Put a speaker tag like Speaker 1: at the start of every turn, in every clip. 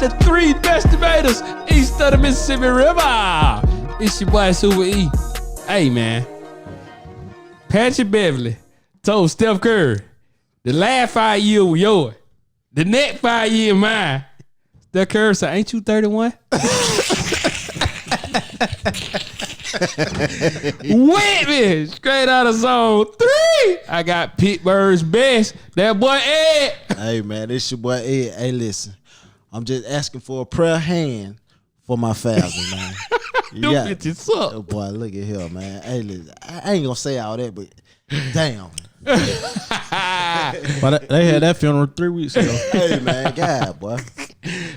Speaker 1: the three best debaters east of the Mississippi River. It's your boy Super E. Hey, man. Patrick Beverly told Steph Curry, the last 5 years were yours. The next 5 years mine. Steph Curry said, ain't you 31? With me, straight out of zone 3. I got Pittsburgh's best. That boy Ed.
Speaker 2: Hey, man, this your boy Ed. Hey, listen, I'm just asking for a prayer hand for my family, man.
Speaker 1: Them bitches suck.
Speaker 2: Oh, boy, look at here, man. Hey, listen, I ain't gonna say all that, but damn.
Speaker 3: But they had that funeral 3 weeks ago.
Speaker 2: Hey, man, God, boy.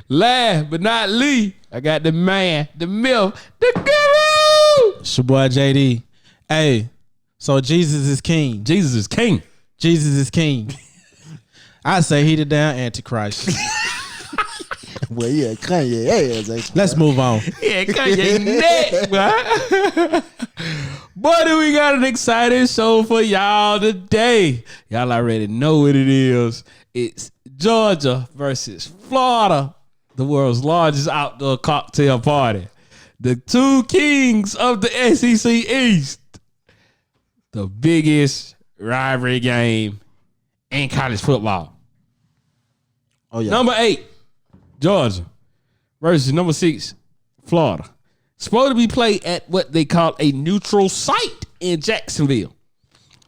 Speaker 1: Last but not least, I got the man, the myth, the guru.
Speaker 3: It's your boy JD. Hey, so Jesus is king.
Speaker 1: Jesus is king.
Speaker 3: Jesus is king. I say he the damn Antichrist.
Speaker 2: Well, yeah, Kanye ass, ain't you?
Speaker 3: Let's move on.
Speaker 1: Yeah, Kanye neck, boy. Boy, do we got an exciting show for y'all today. Y'all already know what it is. It's Georgia versus Florida, the world's largest outdoor cocktail party. The two kings of the SEC East. The biggest rivalry game in college football.
Speaker 2: Oh, yeah.
Speaker 1: Number 8, Georgia versus number 6, Florida. Supposed to be played at what they call a neutral site in Jacksonville.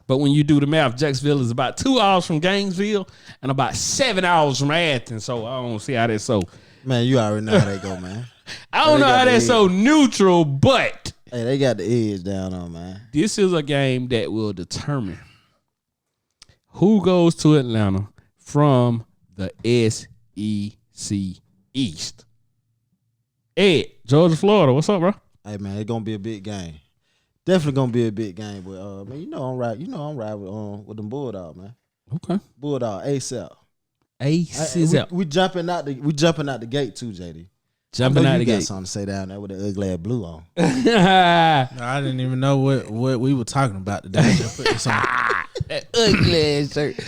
Speaker 1: But when you do the math, Jacksonville is about 2 hours from Gainesville and about 7 hours from Athens. So I don't see how that's so.
Speaker 2: Man, you already know how they go, man.
Speaker 1: I don't know how that's so neutral, but
Speaker 2: Hey, they got the edge down on, man.
Speaker 1: this is a game that will determine who goes to Atlanta from the SEC East. Ed, Georgia, Florida. What's up, bro?
Speaker 2: Hey, man, it's gonna be a big game. Definitely gonna be a big game, but man, you know I'm right. You know I'm right with them Bulldog, man.
Speaker 1: Okay.
Speaker 2: Bulldog ASAP.
Speaker 1: ASAP.
Speaker 2: We jumping out the gate too, JD.
Speaker 1: Jumping out the
Speaker 2: You got
Speaker 1: gate.
Speaker 2: something to say down there with the ugly ass blue on.
Speaker 3: I didn't even know what we were talking about today.
Speaker 1: That ugly ass shirt.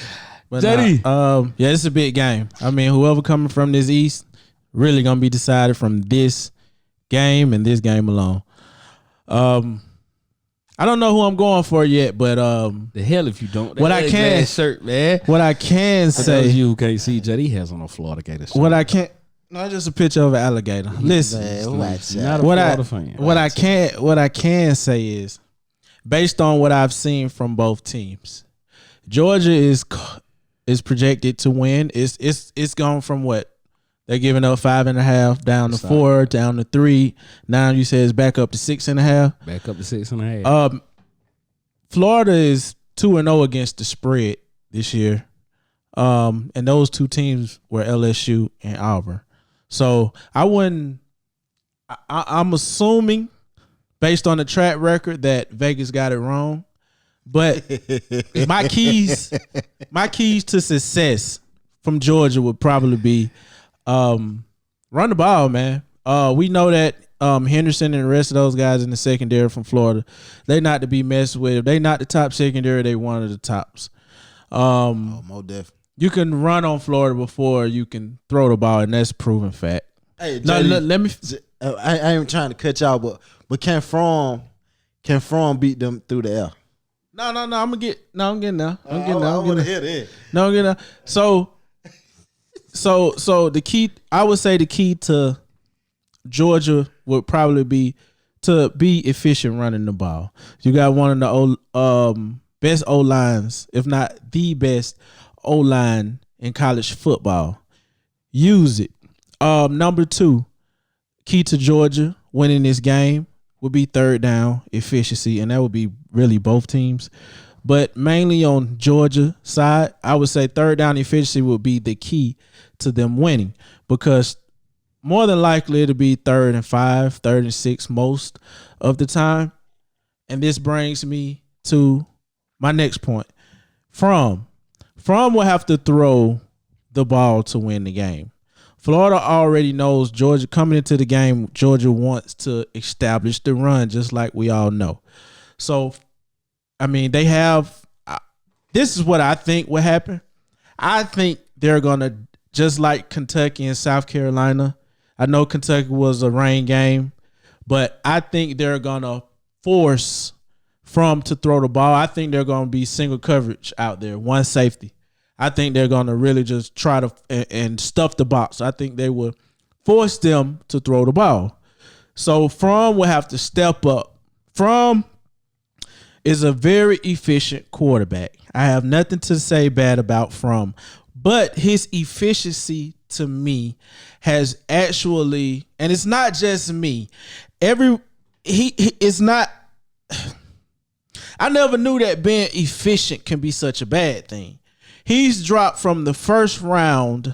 Speaker 3: But
Speaker 1: JD.
Speaker 3: yeah, it's a big game. I mean, whoever coming from this East really gonna be decided from this game and this game alone. I don't know who I'm going for yet, but
Speaker 1: The hell if you don't. That
Speaker 3: What I
Speaker 1: ugly
Speaker 3: can-
Speaker 1: ass shirt, man.
Speaker 3: what I can
Speaker 1: For those
Speaker 3: say,
Speaker 1: of you who can't see, JD has on a Florida Gator shirt.
Speaker 3: what I can't, no, just a picture of an alligator. Listen,
Speaker 2: Man, watch
Speaker 1: Not
Speaker 2: out.
Speaker 1: a
Speaker 3: what I
Speaker 1: Florida fan.
Speaker 3: what I can say is, based on what I've seen from both teams, Georgia is projected to win. It's gone from what they're giving up 5.5 down to 4 down to 3. Now you say it's back up to 6.5.
Speaker 1: Back up to 6.5.
Speaker 3: Florida is 2-0 against the spread this year. And those two teams were LSU and Auburn. So I'm assuming based on the track record that Vegas got it wrong. But my keys to success from Georgia would probably be run the ball, man. We know that Henderson and the rest of those guys in the secondary from Florida, they not to be messed with. If they not the top secondary, they one of the tops.
Speaker 2: More definitely.
Speaker 3: You can run on Florida before you can throw the ball, and that's proven fact.
Speaker 2: Hey,
Speaker 3: No,
Speaker 2: JD,
Speaker 3: let me.
Speaker 2: I ain't trying to cut y'all, but can From beat them through the air?
Speaker 3: No. I'm getting there. I'm getting there.
Speaker 2: I want to hear that.
Speaker 3: No, I'm getting there. So the key, I would say, the key to Georgia would probably be to be efficient running the ball. You got one of the best O lines, if not the best O line in college football. Use it. Number 2, key to Georgia winning this game would be third down efficiency, and that would be really both teams. But mainly on Georgia side, I would say third down efficiency would be the key to them winning, because more than likely it'll be 3rd and 5, 3rd and 6 most of the time. And this brings me to my next point. From will have to throw the ball to win the game. Florida already knows Georgia coming into the game. Georgia wants to establish the run, just like we all know. So, I mean, they have. This is what I think will happen. I think they're gonna, just like Kentucky and South Carolina I know Kentucky was a rain game, but I think they're gonna force Fromm to throw the ball. I think they're gonna be single coverage out there, one safety. I think they're gonna really just try to and stuff the box. I think they will force them to throw the ball. So Fromm will have to step up. Fromm is a very efficient quarterback. I have nothing to say bad about Fromm, but his efficiency to me has actually, and it's not just me. It's not. I never knew that being efficient can be such a bad thing. He's dropped from the first round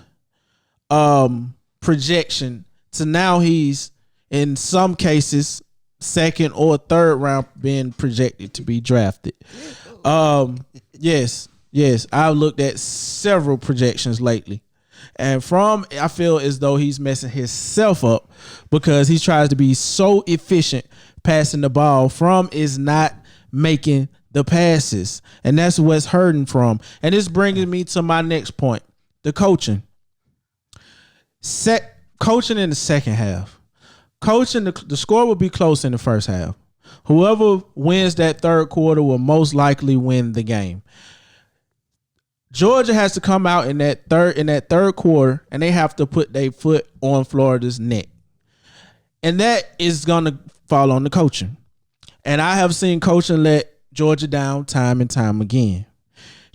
Speaker 3: projection to now he's in some cases second or third round being projected to be drafted. Yes. I've looked at several projections lately. And Fromm, I feel as though he's messing himself up because he tries to be so efficient passing the ball. Fromm is not making the passes, and that's what's hurting Fromm. And this brings me to my next point: the coaching. Coaching in the second half. Coaching, the score will be close in the first half. Whoever wins that third quarter will most likely win the game. Georgia has to come out in that third quarter, and they have to put their foot on Florida's neck. And that is going to fall on the coaching. And I have seen coaching let Georgia down time and time again.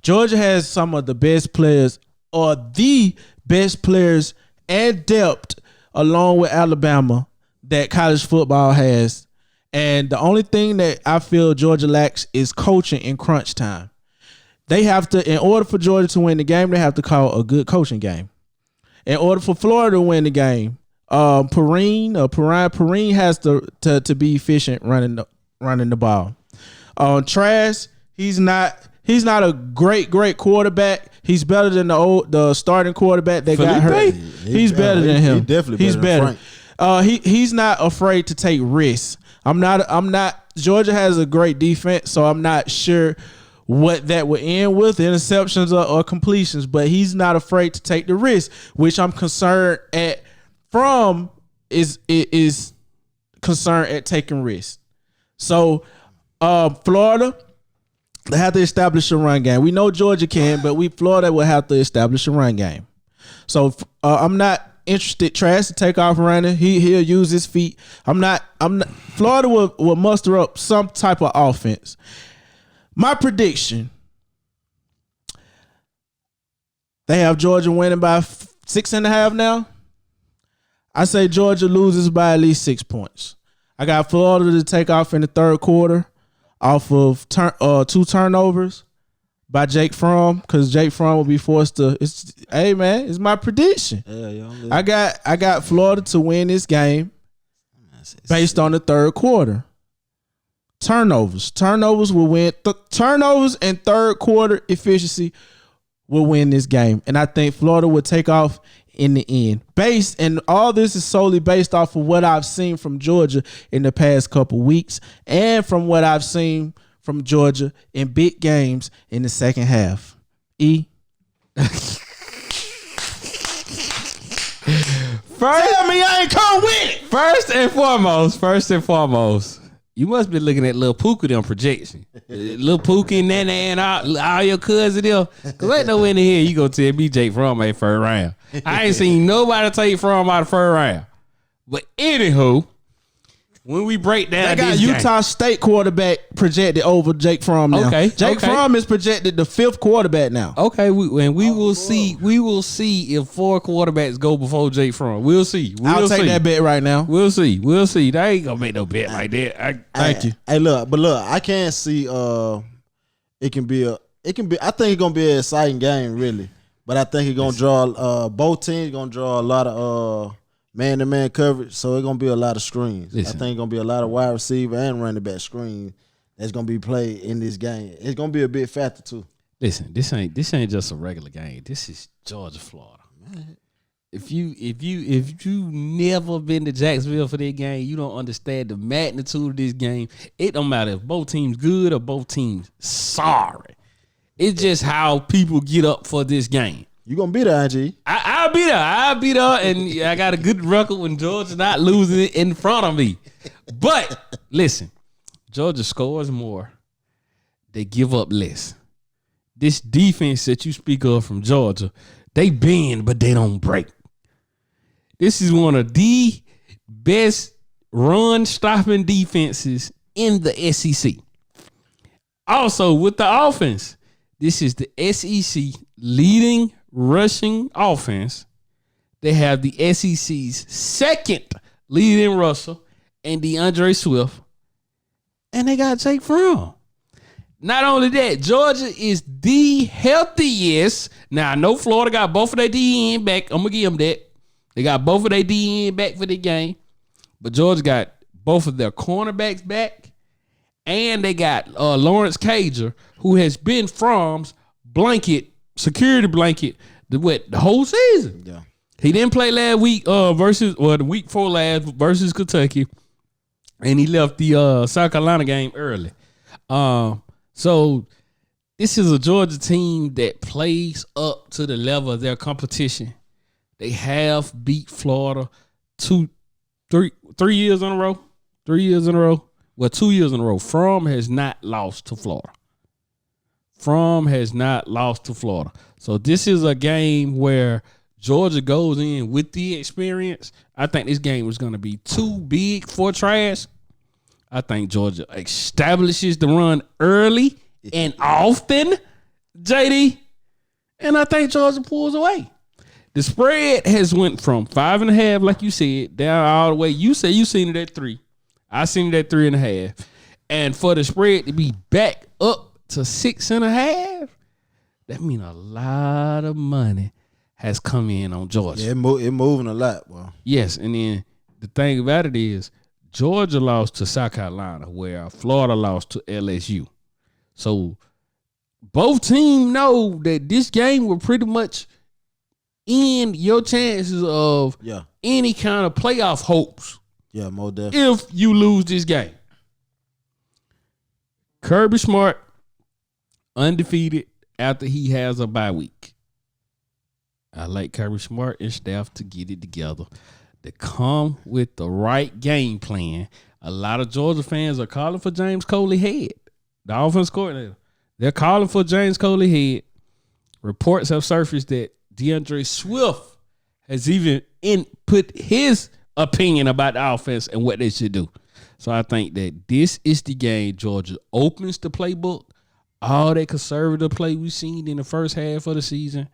Speaker 3: Georgia has some of the best players, or the best players and depth, along with Alabama, that college football has. And the only thing that I feel Georgia lacks is coaching in crunch time. They have to, in order for Georgia to win the game, they have to call a good coaching game. In order for Florida to win the game, Perrine has to be efficient running the ball. Trask, he's not a great quarterback. He's better than the starting quarterback that got hurt. He's better than him.
Speaker 2: He definitely
Speaker 3: he's better. He's not afraid to take risks. I'm not. Georgia has a great defense, so I'm not sure what that will end with, interceptions or completions, but he's not afraid to take the risk, which I'm concerned at. Fromm is concerned at taking risks. So Florida, they have to establish a run game. We know Georgia can, but Florida will have to establish a run game. So I'm not interested. Trask to take off running. He'll use his feet. I'm not. Florida will muster up some type of offense. My prediction: they have Georgia winning by 6.5 now. I say Georgia loses by at least 6 points. I got Florida to take off in the third quarter off of 2 turnovers by Jake Fromm, because Jake Fromm will be forced to. It's my prediction. I got Florida to win this game based on the third quarter. Turnovers will win. Turnovers and third quarter efficiency will win this game, and I think Florida will take off in the end. And all this is solely based off of what I've seen from Georgia in the past couple weeks, and from what I've seen from Georgia in big games in the second half.
Speaker 1: Tell me I ain't come with it. First and foremost, you must be looking at Lil Pookie them projection. Lil Pookie, Nana, and all your cousins them. Cause ain't no in here you gonna tell me Jake Fromm ain't first round. I ain't seen nobody take Fromm out of first round. But anywho, when we break down,
Speaker 3: they got
Speaker 1: this
Speaker 3: Utah
Speaker 1: game,
Speaker 3: State quarterback projected over Jake Fromm now. Jake Fromm is projected the 5th quarterback now.
Speaker 1: Okay, we will see. We will see if 4 quarterbacks go before Jake Fromm. We'll see.
Speaker 3: I'll take that bet right now.
Speaker 1: We'll see. They ain't gonna make no bet like that.
Speaker 3: Thank you.
Speaker 2: Hey, look, I can't see. It can be. I think it's gonna be an exciting game, really. But I think it's gonna draw. Both teams gonna draw a lot of man-to-man coverage, so it's gonna be a lot of screens. I think it's gonna be a lot of wide receiver and running back screens that's gonna be played in this game. It's gonna be a big factor too.
Speaker 1: Listen, this ain't just a regular game. This is Georgia, Florida. If you never been to Jacksonville for that game, you don't understand the magnitude of this game. It don't matter if both teams good or both teams sorry. It's just how people get up for this game.
Speaker 2: You gonna be there, IG?
Speaker 1: I'll be there. I'll be there, and I got a good record when Georgia not losing it in front of me. But listen, Georgia scores more. They give up less. This defense that you speak of from Georgia, they bend, but they don't break. This is one of the best run-stopping defenses in the SEC. Also, with the offense, this is the SEC leading rushing offense. They have the SEC's second leading rusher and DeAndre Swift. And they got Jake Fromm. Not only that, Georgia is the healthiest. Now, I know Florida got both of their DN back. I'm going to give them that. They got both of their DN back for the game. But Georgia got both of their cornerbacks back. And they got Lawrence Cager, who has been Fromm's security blanket, the whole season.
Speaker 2: Yeah.
Speaker 1: He didn't play last week the week before last versus Kentucky. And he left the South Carolina game early. So this is a Georgia team that plays up to the level of their competition. They have beat Florida 3 years in a row. 3 years in a row. Well, 2 years in a row. Fromm has not lost to Florida. So this is a game where Georgia goes in with the experience. I think this game is going to be too big for trash. I think Georgia establishes the run early and often, JD. And I think Georgia pulls away. The spread has went from 5.5, like you said, down all the way. You say you seen it at 3. I seen it at 3.5. And for the spread to be back up to 6.5, that means a lot of money has come in on Georgia.
Speaker 2: Yeah, it moving a lot, bro.
Speaker 1: Yes, and then the thing about it is Georgia lost to South Carolina, where Florida lost to LSU. So both teams know that this game will pretty much end your chances of any kind of playoff hopes.
Speaker 2: Yeah, more definitely.
Speaker 1: If you lose this game. Kirby Smart, undefeated after he has a bye week. I like Kirby Smart and staff to get it together. To come with the right game plan. A lot of Georgia fans are calling for James Coley head, the offense coordinator. They're calling for James Coley head. Reports have surfaced that DeAndre Swift has even put his opinion about the offense and what they should do. So I think that this is the game Georgia opens the playbook. All that conservative play we've seen in the first half of the season,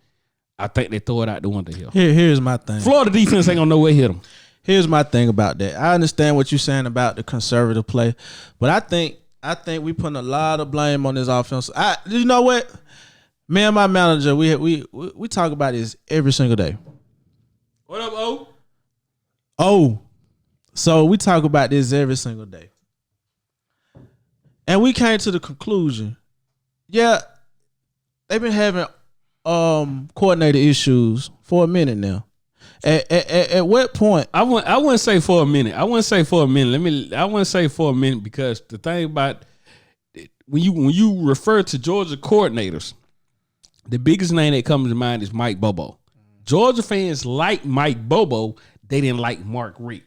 Speaker 1: I think they throw it out the window here.
Speaker 3: Here's my thing.
Speaker 1: Florida defense ain't gonna know where hit them.
Speaker 3: Here's my thing about that. I understand what you're saying about the conservative play, but I think we putting a lot of blame on this offense. You know what? Me and my manager, we talk about this every single day.
Speaker 1: What up, O?
Speaker 3: Oh, so we talk about this every single day, and we came to the conclusion. Yeah, they've been having coordinator issues for a minute now. At what point?
Speaker 1: I wouldn't say for a minute. I wouldn't say for a minute because the thing about when you refer to Georgia coordinators, the biggest name that comes to mind is Mike Bobo. Georgia fans like Mike Bobo. They didn't like Mark Richt.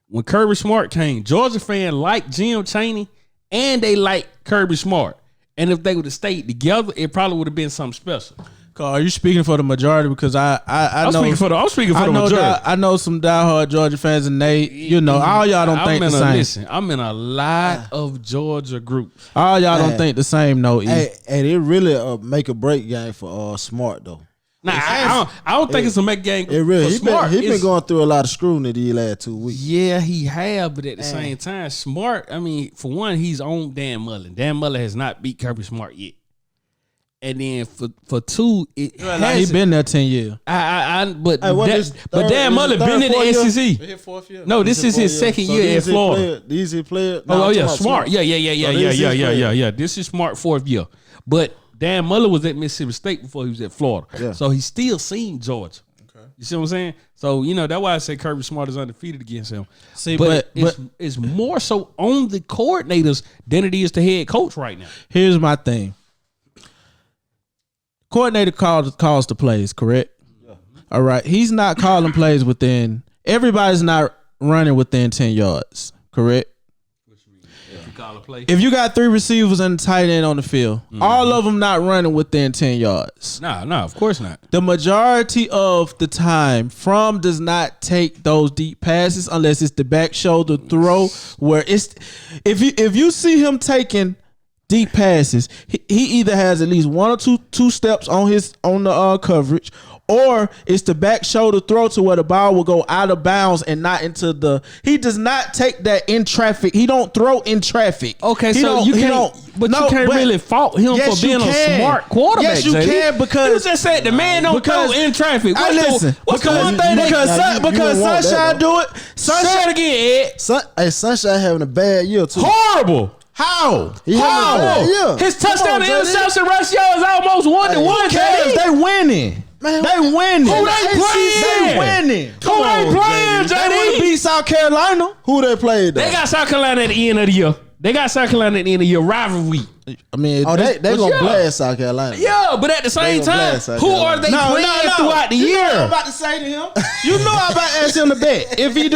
Speaker 1: When Kirby Smart came, Georgia fans liked Jim Chaney and they liked Kirby Smart. And if they would have stayed together, it probably would have been something special.
Speaker 3: Are you speaking for the majority? Because I'm
Speaker 1: speaking for the majority.
Speaker 3: I know some diehard Georgia fans, and they, all y'all don't think the same.
Speaker 1: Listen, I'm in a lot of Georgia groups.
Speaker 3: All y'all don't think the same, no.
Speaker 2: Hey, it really make a break game for Smart though.
Speaker 1: Nah, I don't think it's a make game.
Speaker 2: It really,
Speaker 1: he
Speaker 2: been going through a lot of scrutiny these last 2 weeks.
Speaker 1: Yeah, he have, but at the same time, Smart. I mean, for one, he's on Dan Mullen. Dan Mullen has not beat Kirby Smart yet. And then for two,
Speaker 3: he's been there 10 years.
Speaker 1: But Dan Mullen been in the SEC. No, this is his second year at Florida.
Speaker 2: Easy player.
Speaker 1: Oh yeah, Smart. Yeah. This is Smart fourth year. But Dan Mullen was at Mississippi State before he was at Florida. Yeah. So he's still seen Georgia. Okay. You see what I'm saying? So, that's why I say Kirby Smart is undefeated against him.
Speaker 3: See, but
Speaker 1: it's more so on the coordinators than it is the head coach right now.
Speaker 3: Here's my thing. coordinator calls the plays, correct? Yeah. All right. He's not calling plays within. Everybody's not running within 10 yards, correct? If you got 3 receivers and a tight end on the field, all of them not running within 10 yards.
Speaker 1: No, of course not.
Speaker 3: The majority of the time, Fromm does not take those deep passes unless it's the back shoulder throw. Where it's if you see him taking deep passes, he either has at least 1 or two steps on the coverage, or it's the back shoulder throw to where the ball will go out of bounds and not into the. He does not take that in traffic. He don't throw in traffic.
Speaker 1: Okay, so you can't really fault him for being a smart quarterback.
Speaker 3: Yes, you can, because
Speaker 1: you just said the man don't throw in traffic. What's the one thing
Speaker 3: because Sunshine do it?
Speaker 1: Say it again, Ed.
Speaker 2: Sunshine having a bad year too.
Speaker 1: Horrible.
Speaker 3: How?
Speaker 1: His touchdown to interception ratio is almost 1-to-1.
Speaker 3: They winning. Man, they winning.
Speaker 1: Who they playing?
Speaker 3: They winning.
Speaker 1: Who they playing, JD?
Speaker 3: They want to beat South Carolina.
Speaker 2: Who they played though?
Speaker 1: They got South Carolina at the end of the year. Rivalry.
Speaker 3: I mean,
Speaker 2: they gonna blast South Carolina.
Speaker 1: Yeah, but at the same time, who are they playing throughout the year?
Speaker 3: You know what I'm about to say to him? You know I'm about to ask him to bet. If he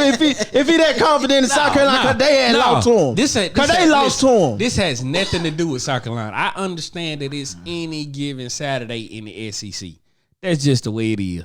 Speaker 3: that confident in South Carolina, because they had lost to him. Because they lost to him.
Speaker 1: This has nothing to do with South Carolina. I understand that it's any given Saturday in the SEC. That's just the way it is.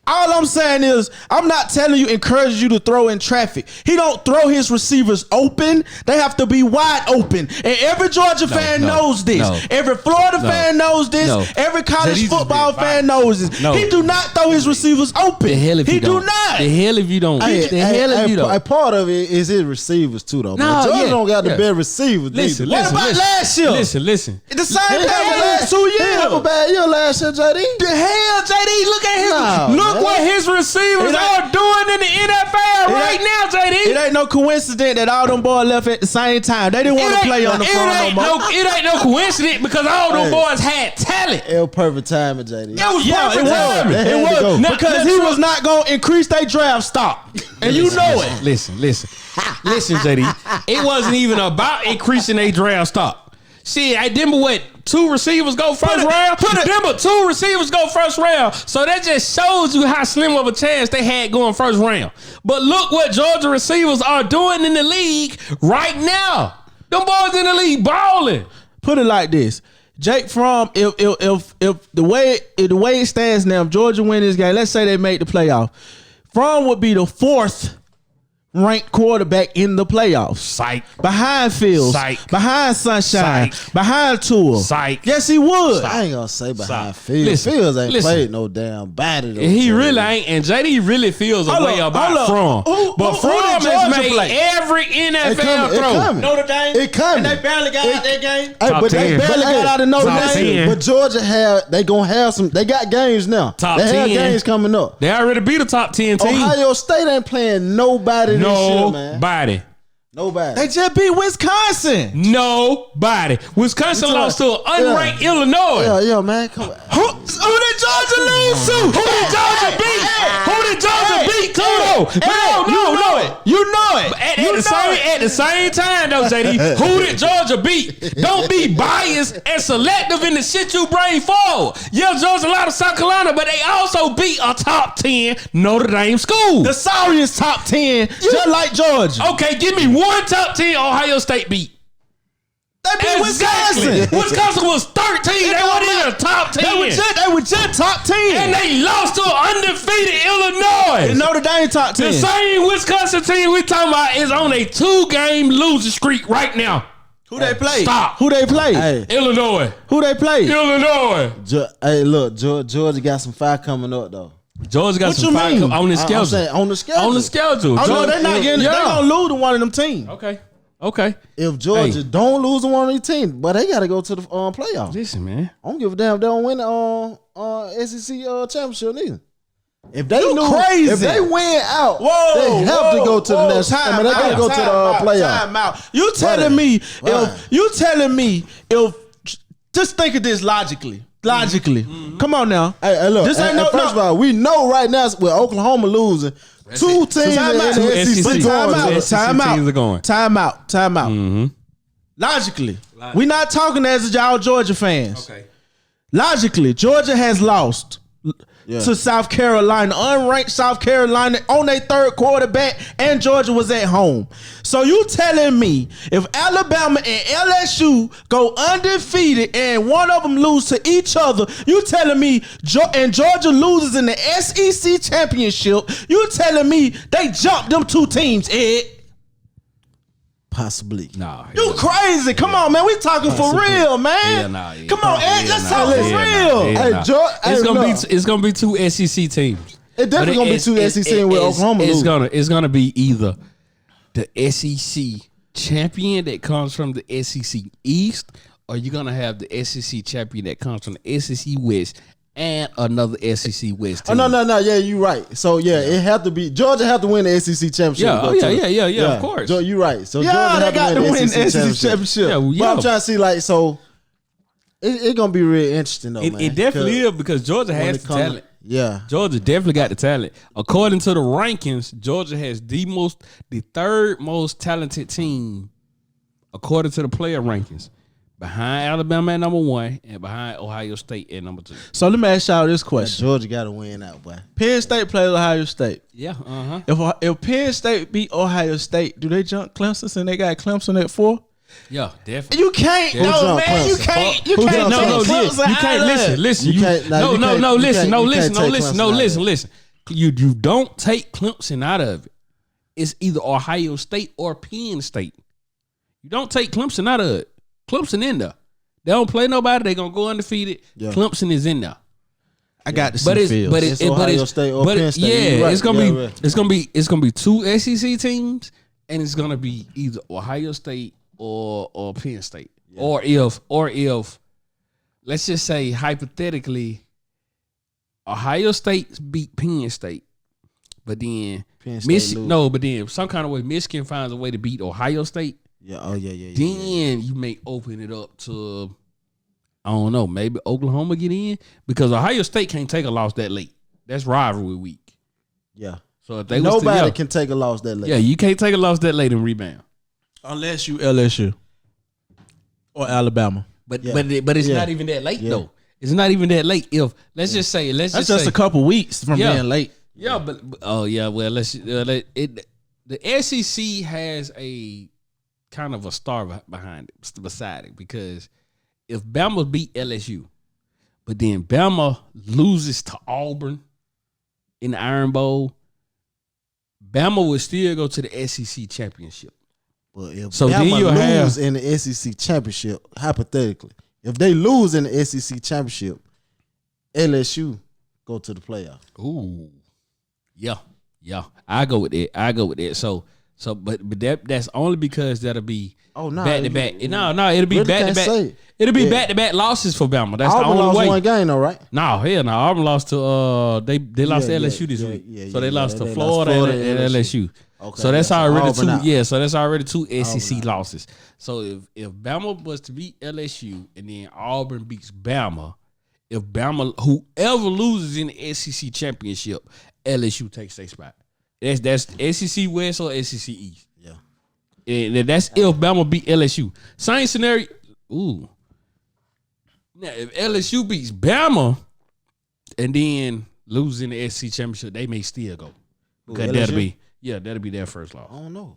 Speaker 3: All I'm saying is, I'm not telling you, encourage you to throw in traffic. He don't throw his receivers open. They have to be wide open. And every Georgia fan knows this. Every Florida fan knows this. Every college football fan knows this. He do not throw his receivers open. He do not.
Speaker 1: The hell if you don't.
Speaker 2: A part of it is his receivers too, though. Georgia don't got the best receivers.
Speaker 3: Listen, what about last year?
Speaker 1: Listen.
Speaker 3: The same thing the last 2 years.
Speaker 2: He have a bad year last year, JD.
Speaker 3: The hell, JD? Look at him.
Speaker 1: Look what his receivers are doing in the NFL right now, JD.
Speaker 3: It ain't no coincidence that all them boys left at the same time. They didn't want to play on the front no more.
Speaker 1: It ain't no coincidence because all them boys had talent.
Speaker 2: It was perfect timing, JD.
Speaker 1: It was perfect timing.
Speaker 3: It was because he was not going to increase their draft stock. And you know it.
Speaker 1: Listen, JD. It wasn't even about increasing their draft stock. Shit, I remember what? 2 receivers go first round. Remember, 2 receivers go first round. So that just shows you how slim of a chance they had going first round. But look what Georgia receivers are doing in the league right now. Them boys in the league balling.
Speaker 3: Put it like this: Jake Fromm, if the way it stands now, if Georgia win this game, let's say they make the playoff, Fromm would be the 4th ranked quarterback in the playoffs.
Speaker 1: Psych.
Speaker 3: Behind Fields.
Speaker 1: Psych.
Speaker 3: Behind Sunshine.
Speaker 1: Psych.
Speaker 3: Behind Tua.
Speaker 1: Psych.
Speaker 3: Yes, he would.
Speaker 2: I ain't gonna say behind Fields. Fields ain't played no damn body though.
Speaker 1: He really ain't. And JD really feels a way about Fromm. But Fromm has made every NFL throw.
Speaker 3: Notre Dame.
Speaker 2: It coming.
Speaker 3: And they barely got out that game.
Speaker 2: But they barely got out of Notre Dame. But Georgia they gonna have some. They got games now.
Speaker 1: Top
Speaker 2: they
Speaker 1: 10.
Speaker 2: have games coming up.
Speaker 1: They already beat a top 10 team.
Speaker 2: Ohio State ain't playing nobody this year, man. Nobody.
Speaker 3: They just beat Wisconsin.
Speaker 1: Nobody. Wisconsin lost to an unranked Illinois.
Speaker 2: Yeah, man. Come on.
Speaker 3: Who did Georgia lose to?
Speaker 1: Who did Georgia beat? Who did Georgia beat? No.
Speaker 3: You know it.
Speaker 1: At the same time, though, JD, who did Georgia beat? Don't be biased and selective in the shit you bring forward. Yeah, Georgia lost to South Carolina, but they also beat a top 10 Notre Dame school.
Speaker 3: The sorriest top 10, just like Georgia.
Speaker 1: Okay, give me one top 10 Ohio State beat.
Speaker 3: They beat Wisconsin.
Speaker 1: Wisconsin was 13. They weren't even a top 10.
Speaker 3: They were just top 10.
Speaker 1: And they lost to an undefeated Illinois.
Speaker 3: And Notre Dame top 10.
Speaker 1: The same Wisconsin team we talking about is on a 2-game losing streak right now.
Speaker 3: Who they play?
Speaker 1: Stop.
Speaker 3: Who they play?
Speaker 2: Hey.
Speaker 1: Illinois.
Speaker 3: Who they play?
Speaker 1: Illinois.
Speaker 2: Hey, look, Georgia got some fire coming up though.
Speaker 1: Georgia got some fire on the schedule.
Speaker 2: I'm saying on the schedule.
Speaker 1: On the schedule.
Speaker 3: Oh, no, they're not getting. They're gonna lose to one of them teams.
Speaker 1: Okay.
Speaker 2: If Georgia don't lose to one of these teams, but they got to go to the playoffs.
Speaker 1: Listen, man.
Speaker 2: I don't give a damn if they don't win the SEC championship neither. If they if they win out, they have to go to the next. They got to go to the playoffs.
Speaker 3: You telling me if just think of this logically. Mm-hmm. Come on now.
Speaker 2: Hey, look. This ain't first of all, we know right now with Oklahoma losing, 2 teams in the SEC going.
Speaker 3: Time out.
Speaker 1: Mm-hmm.
Speaker 3: Logically, we're not talking as y'all Georgia fans.
Speaker 1: Okay.
Speaker 3: logically, Georgia has lost to South Carolina, unranked South Carolina on their third quarterback, and Georgia was at home. So you telling me if Alabama and LSU go undefeated and one of them lose to each other, you telling me and Georgia loses in the SEC championship, you telling me they jumped them two teams, Ed?
Speaker 2: Possibly.
Speaker 1: Nah,
Speaker 3: You crazy. Come on, man. We talking for real, man. Come on, Ed. Let's talk for real.
Speaker 2: Hey, George,
Speaker 1: It's gonna be two SEC teams.
Speaker 2: It definitely gonna be two SEC teams with Oklahoma lose.
Speaker 1: It's gonna be either the SEC champion that comes from the SEC East, or you're gonna have the SEC champion that comes from the SEC West and another SEC West team.
Speaker 2: Oh, no. Yeah, you're right. So, it have to be. Georgia have to win the SEC championship.
Speaker 1: Yeah, of course.
Speaker 2: You're right. So,
Speaker 3: Yeah,
Speaker 2: Georgia
Speaker 3: they
Speaker 2: have
Speaker 3: got
Speaker 2: to win the SEC championship. But I'm trying to see, like, so, it's going to be real interesting, though, man.
Speaker 1: It definitely is because Georgia has the talent.
Speaker 2: Yeah.
Speaker 1: Georgia definitely got the talent. According to the rankings, Georgia has the third most talented team according to the player rankings. Behind Alabama at number 1 and behind Ohio State at number 2.
Speaker 3: So let me ask y'all this question.
Speaker 2: Georgia got to win out, boy.
Speaker 3: Penn State plays Ohio State.
Speaker 1: Yeah,
Speaker 3: If Penn State beat Ohio State, do they jump Clemson and they got Clemson at 4?
Speaker 1: Yeah, definitely.
Speaker 3: You can't.
Speaker 1: Who
Speaker 3: No,
Speaker 2: jumped
Speaker 3: man. You
Speaker 2: Clemson?
Speaker 3: can't. You
Speaker 2: Who
Speaker 3: can't.
Speaker 2: jumped
Speaker 3: No,
Speaker 2: Clemson?
Speaker 1: You can't listen.
Speaker 2: You can't- no, you can't- you
Speaker 1: Listen.
Speaker 2: can't take Clemson out of it.
Speaker 1: Listen. You don't take Clemson out of it. It's either Ohio State or Penn State. You don't take Clemson out of it. Clemson in there. They don't play nobody. They gonna go undefeated.
Speaker 2: Yeah.
Speaker 1: Clemson is in there.
Speaker 3: I got to see
Speaker 1: But it's
Speaker 2: It's Ohio State or Penn State.
Speaker 1: yeah,
Speaker 2: You're right.
Speaker 1: it's gonna
Speaker 2: Yeah,
Speaker 1: be
Speaker 2: right.
Speaker 1: it's gonna be two SEC teams, and it's gonna be either Ohio State or Penn State, or if let's just say hypothetically, Ohio State beat Penn State, but then
Speaker 2: Penn State lose.
Speaker 1: but then some kind of way Michigan finds a way to beat Ohio State.
Speaker 2: Yeah. Oh, yeah.
Speaker 1: Then you may open it up to, I don't know, maybe Oklahoma get in because Ohio State can't take a loss that late. That's rivalry week.
Speaker 2: Yeah.
Speaker 1: So if they
Speaker 2: Nobody can take a loss that late.
Speaker 1: yeah, you can't take a loss that late and rebound.
Speaker 3: Unless you LSU or Alabama.
Speaker 1: But
Speaker 2: Yeah.
Speaker 1: but it's
Speaker 2: Yeah.
Speaker 1: not even that late
Speaker 2: Yeah.
Speaker 1: though. It's not even that late. If let's just say
Speaker 3: That's just a couple weeks from
Speaker 1: Yeah.
Speaker 3: being late.
Speaker 1: yeah, but oh yeah, well the SEC has a kind of a star behind it, beside it, because if Bama beat LSU, but then Bama loses to Auburn in the Iron Bowl, Bama would still go to the SEC championship.
Speaker 2: Well, if
Speaker 1: So then
Speaker 2: Bama
Speaker 1: you'll
Speaker 2: lose
Speaker 1: have-
Speaker 2: in the SEC championship, hypothetically, if they lose in the SEC championship, LSU go to the playoff.
Speaker 1: Ooh, yeah. I go with that. So, but that's only because that'll be
Speaker 2: Oh, no,
Speaker 1: back to back. No, it'll be
Speaker 2: really
Speaker 1: back to
Speaker 2: can't
Speaker 1: back.
Speaker 2: say.
Speaker 1: It'll be
Speaker 2: Yeah.
Speaker 1: back to back losses for Bama. That's
Speaker 2: Auburn
Speaker 1: the only
Speaker 2: lost
Speaker 1: way.
Speaker 2: one game, though, right?
Speaker 1: No, hell no. Auburn lost to they lost to
Speaker 2: Yeah,
Speaker 1: LSU this
Speaker 2: yeah,
Speaker 1: week.
Speaker 2: yeah,
Speaker 1: So they
Speaker 2: yeah,
Speaker 1: lost
Speaker 2: they
Speaker 1: to
Speaker 2: lost
Speaker 1: Florida,
Speaker 2: Florida
Speaker 1: and
Speaker 2: and
Speaker 1: LSU.
Speaker 2: Okay,
Speaker 1: So that's
Speaker 2: yeah, so
Speaker 1: already
Speaker 2: Auburn out.
Speaker 1: two. Yeah, so that's already two SEC
Speaker 2: out.
Speaker 1: losses. So if Bama was to beat LSU and then Auburn beats Bama, if Bama whoever loses in the SEC championship, LSU takes their spot. That's SEC West or SEC East.
Speaker 2: Yeah.
Speaker 1: And that's if Bama beat LSU. Same scenario. Ooh. Now, if LSU beats Bama and then loses in the SEC championship, they may still go. Because
Speaker 2: LSU?
Speaker 1: that'll be their first loss.
Speaker 2: I don't know.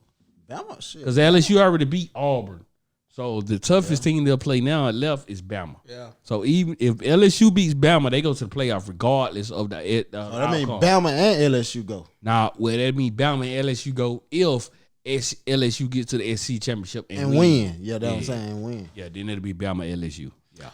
Speaker 2: Bama, shit.
Speaker 1: Because LSU already beat Auburn. So the toughest team they'll play now at left is Bama.
Speaker 3: Yeah.
Speaker 1: So even if LSU beats Bama, they go to the playoff regardless of the
Speaker 2: That means
Speaker 1: outcome.
Speaker 2: Bama and LSU go.
Speaker 1: Now, well, that means Bama and LSU go if LSU gets to the SEC championship
Speaker 2: And win. Yeah, that's what I'm saying. And win.
Speaker 1: Yeah, then it'll be Bama LSU. Yeah.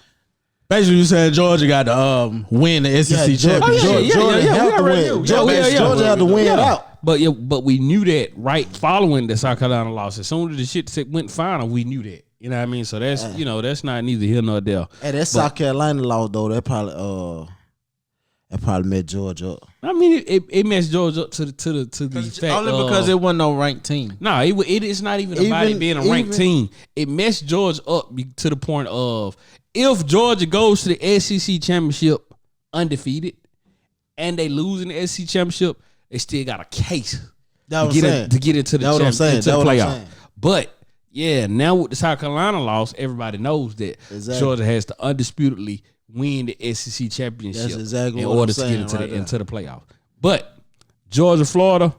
Speaker 3: Basically, you said Georgia got to win the SEC
Speaker 2: Yeah,
Speaker 3: championship.
Speaker 2: Georgia
Speaker 1: we
Speaker 2: have to
Speaker 1: already
Speaker 2: win.
Speaker 1: knew.
Speaker 2: Georgia have to win it out.
Speaker 1: But we knew that right following the South Carolina loss. As soon as the shit went final, we knew that. You know what I mean? So that's that's not neither here nor there.
Speaker 2: Hey, that South Carolina loss though, that probably made Georgia up.
Speaker 1: I mean, it messed Georgia up to the fact
Speaker 3: Only because it wasn't no ranked team.
Speaker 1: No, it is not even about it being a ranked team. It messed Georgia up to the point of if Georgia goes to the SEC championship undefeated and they lose in the SEC championship, they still got a case
Speaker 2: That's
Speaker 1: to get into the
Speaker 2: That's what I'm saying.
Speaker 1: into the
Speaker 2: That's what I'm
Speaker 1: playoff.
Speaker 2: saying.
Speaker 1: But yeah, now with the South Carolina loss, everybody knows that
Speaker 2: Exactly.
Speaker 1: Georgia has to undisputedly win the SEC championship
Speaker 2: That's exactly
Speaker 1: in
Speaker 2: what
Speaker 1: order
Speaker 2: I'm
Speaker 1: to get
Speaker 2: saying
Speaker 1: into
Speaker 2: right there.
Speaker 1: into the playoffs. But Georgia, Florida,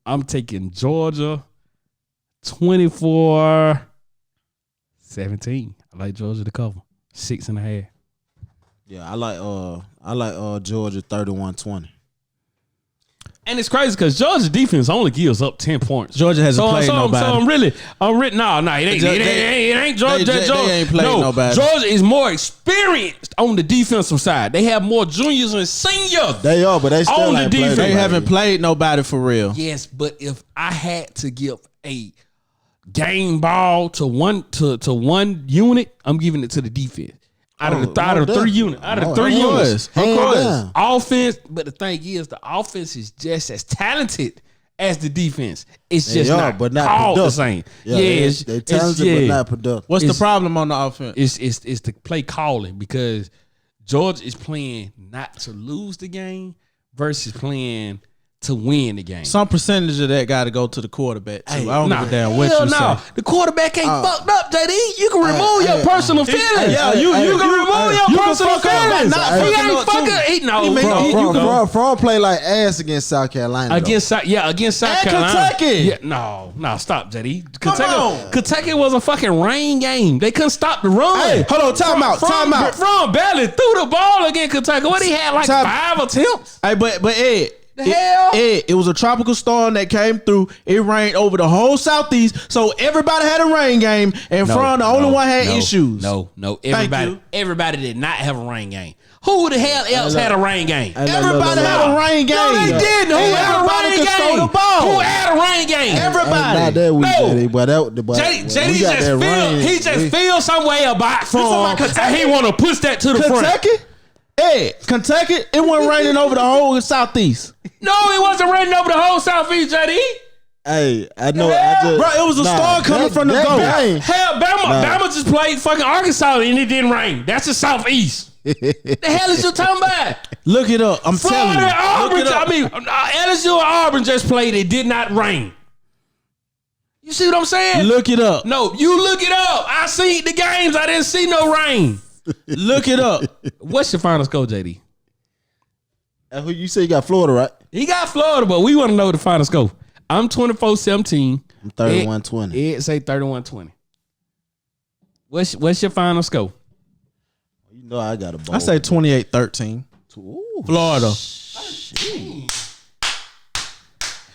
Speaker 1: I'm taking Georgia 24-17. I like Georgia to cover 6.5.
Speaker 2: Yeah, I like Georgia 31-20.
Speaker 1: And it's crazy because Georgia defense only gives up 10 points.
Speaker 3: Georgia hasn't played nobody.
Speaker 1: So I'm really no, it ain't Georgia.
Speaker 3: They ain't played
Speaker 1: no,
Speaker 3: nobody.
Speaker 1: Georgia is more experienced on the defensive side. They have more juniors and seniors.
Speaker 2: They are, but they still
Speaker 1: On the
Speaker 2: ain't played
Speaker 1: defense.
Speaker 3: They
Speaker 2: nobody.
Speaker 3: haven't played nobody for real.
Speaker 1: Yes, but if I had to give a game ball to one unit, I'm giving it to the defense. Out of the three units.
Speaker 2: Of
Speaker 1: Units.
Speaker 2: Hands down.
Speaker 1: Offense, but the thing is, the offense is just as talented as the defense. It's just not called the
Speaker 2: productive.
Speaker 1: same.
Speaker 2: Yeah,
Speaker 1: it's
Speaker 2: they talented but not productive.
Speaker 3: What's the
Speaker 1: It's-
Speaker 3: problem on the offense?
Speaker 1: It's the play calling because Georgia is playing not to lose the game versus playing to win the game.
Speaker 3: Some percentage of that got to go to the quarterback too. I don't give a damn what
Speaker 1: hell
Speaker 3: you
Speaker 1: no.
Speaker 3: say.
Speaker 1: The quarterback ain't fucked up, JD. You can remove your personal feelings.
Speaker 3: Yeah, you
Speaker 1: can
Speaker 3: can
Speaker 1: remove your
Speaker 3: you can
Speaker 1: personal
Speaker 3: fuck up by
Speaker 1: feelings.
Speaker 3: not
Speaker 1: He
Speaker 3: fucking
Speaker 1: ain't
Speaker 3: up, too.
Speaker 1: fucking.
Speaker 3: He make-
Speaker 2: From play like ass against South Carolina.
Speaker 1: Against South
Speaker 3: And
Speaker 1: Carolina.
Speaker 3: Kentucky.
Speaker 1: Yeah, no, stop, JD.
Speaker 3: on.
Speaker 1: Kentucky was a fucking rain game. They couldn't stop the run.
Speaker 3: Hey, hold on, time out.
Speaker 1: From Bailey threw the ball against Kentucky. What he had like
Speaker 3: Time-
Speaker 1: 5 attempts.
Speaker 3: Hey, but Ed.
Speaker 1: The hell?
Speaker 3: It was a tropical storm that came through. It rained over the whole southeast, so everybody had a rain game, and Fron the only one had issues.
Speaker 1: No.
Speaker 3: Thank you.
Speaker 1: Everybody did not have a rain game. Who the hell else had a rain game?
Speaker 3: Everybody had a rain game.
Speaker 1: No, they didn't. Who had a
Speaker 3: Everybody
Speaker 1: rain
Speaker 3: could
Speaker 1: game?
Speaker 3: throw the ball.
Speaker 1: Who had a rain game?
Speaker 3: Everybody.
Speaker 2: Not that week,
Speaker 1: No.
Speaker 2: JD, but
Speaker 1: JD just feel some way about from,
Speaker 3: about
Speaker 1: and
Speaker 3: Kentucky?
Speaker 1: he want to push that to the front.
Speaker 3: Kentucky, it wasn't raining over the whole southeast.
Speaker 1: No, it wasn't raining over the whole southeast, JD.
Speaker 2: Hey, I know.
Speaker 1: Yeah.
Speaker 2: I just,
Speaker 3: Bro, it was a storm coming from the goal.
Speaker 2: game.
Speaker 1: Hell, Bama just played fucking Arkansas and it didn't rain. That's the southeast. The hell is you talking about?
Speaker 3: Look it up. I'm telling
Speaker 1: Florida
Speaker 3: you.
Speaker 1: and
Speaker 3: Look it up.
Speaker 1: Auburn. LSU and Auburn just played. It did not rain. You see what I'm saying?
Speaker 3: Look it up.
Speaker 1: No, you look it up. I see the games. I didn't see no rain.
Speaker 3: Look it up.
Speaker 1: What's your final score, JD?
Speaker 2: Who you say you got Florida, right?
Speaker 1: He got Florida, but we want to know the final score. I'm 24-17.
Speaker 2: I'm 31-20.
Speaker 1: Ed say 31-20. What's your final score?
Speaker 2: You know I got a ball.
Speaker 3: I say 28-13.
Speaker 2: Ooh,
Speaker 3: Florida.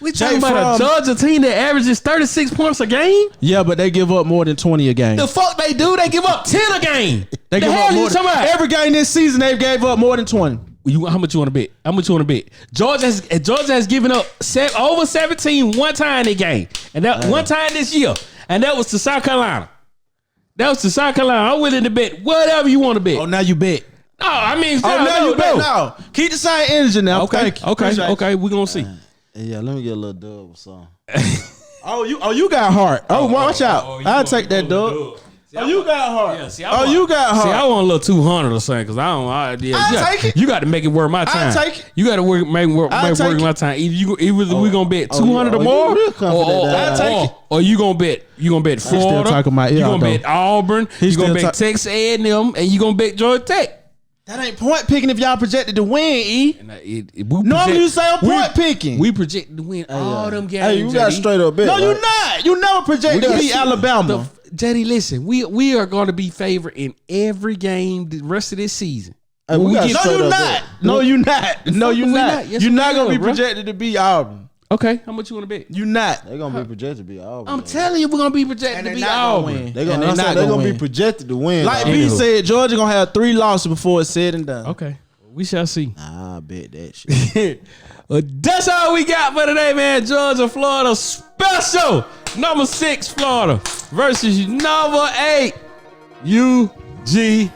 Speaker 1: We talking about a Georgia team that averages 36 points a game?
Speaker 3: Yeah, but they give up more than 20 a game.
Speaker 1: The fuck they do? They give up 10 a game.
Speaker 3: They
Speaker 1: the
Speaker 3: give
Speaker 1: hell
Speaker 3: up
Speaker 1: you
Speaker 3: more
Speaker 1: talking
Speaker 3: than,
Speaker 1: about?
Speaker 3: every game this season they gave up more than 20.
Speaker 1: How much you want to bet? How much you want to bet? Georgia has given up over 17 one time in the game, and that one time this year, and that was to South Carolina. I'm willing to bet whatever you want to bet.
Speaker 3: Oh, now you bet.
Speaker 1: No, I mean,
Speaker 3: now you bet. No, keep the same energy now.
Speaker 1: Okay,
Speaker 3: Thank you.
Speaker 1: okay. We're gonna see.
Speaker 2: Yeah, let me get a little dub or something.
Speaker 3: You got heart. Watch out. I'll take that dub. You got heart.
Speaker 1: Yeah,
Speaker 3: you got heart.
Speaker 1: See, I want a little 200 or something because I don't.
Speaker 3: I'll take it.
Speaker 1: You got to make it worth my time.
Speaker 3: take it.
Speaker 1: You got to make work my time. Either we gonna bet 200 or more,
Speaker 2: you real confident that
Speaker 3: I'll take it.
Speaker 1: or you gonna bet
Speaker 3: still
Speaker 1: Florida.
Speaker 3: talking my ear
Speaker 1: You
Speaker 3: out,
Speaker 1: gonna bet
Speaker 3: though.
Speaker 1: Auburn.
Speaker 3: He's
Speaker 1: You gonna
Speaker 3: still
Speaker 1: bet Texas A&M, and you gonna bet Georgia Tech.
Speaker 3: That ain't point picking if y'all projected to win, E. Normally you say I'm point picking.
Speaker 1: We projected to win all them games.
Speaker 2: Hey, you got
Speaker 1: JD.
Speaker 2: straight up bet.
Speaker 3: No, you
Speaker 2: right?
Speaker 3: not. You never projected to beat Alabama.
Speaker 1: JD, listen, we are going to be favored in every game the rest of this season.
Speaker 2: Hey, we got
Speaker 3: No,
Speaker 2: straight
Speaker 3: you
Speaker 2: up
Speaker 3: not.
Speaker 2: bet.
Speaker 3: No, you not. No, you
Speaker 1: we
Speaker 3: not.
Speaker 1: not. Yes,
Speaker 3: You're
Speaker 1: we
Speaker 3: not gonna
Speaker 1: are,
Speaker 3: be
Speaker 1: bro.
Speaker 3: projected to beat Auburn.
Speaker 1: Okay, how much you want to bet?
Speaker 3: You not.
Speaker 2: They're gonna be projected to be Auburn.
Speaker 1: I'm telling you, we're gonna be projected to be Auburn.
Speaker 2: They're gonna be projected to win.
Speaker 3: Like
Speaker 2: though.
Speaker 3: B said, Georgia gonna have 3 losses before it's said and done.
Speaker 1: Okay, we shall see.
Speaker 2: Nah, I bet that shit.
Speaker 1: Well, that's all we got for today, man. Georgia, Florida special. Number 6, Florida versus number 8, UGA.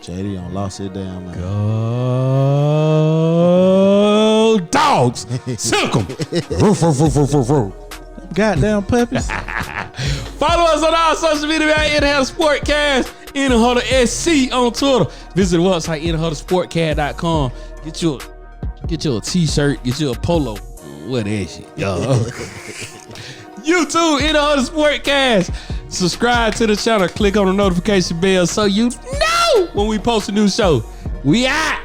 Speaker 2: JD on lost it down, man.
Speaker 1: Go dogs. Silk 'em. Roof, roof, roof, roof, roof, roof.
Speaker 3: Goddamn puppies.
Speaker 1: Follow us on our social media at InHuddle Sportcast, InHuddle SC on Twitter. Visit the website, InHuddleSportcast.com. Get you a t-shirt, get you a polo. What is shit? YouTube, InHuddle Sportcast. Subscribe to the channel, click on the notification bell so you know know when we post a new show. We out.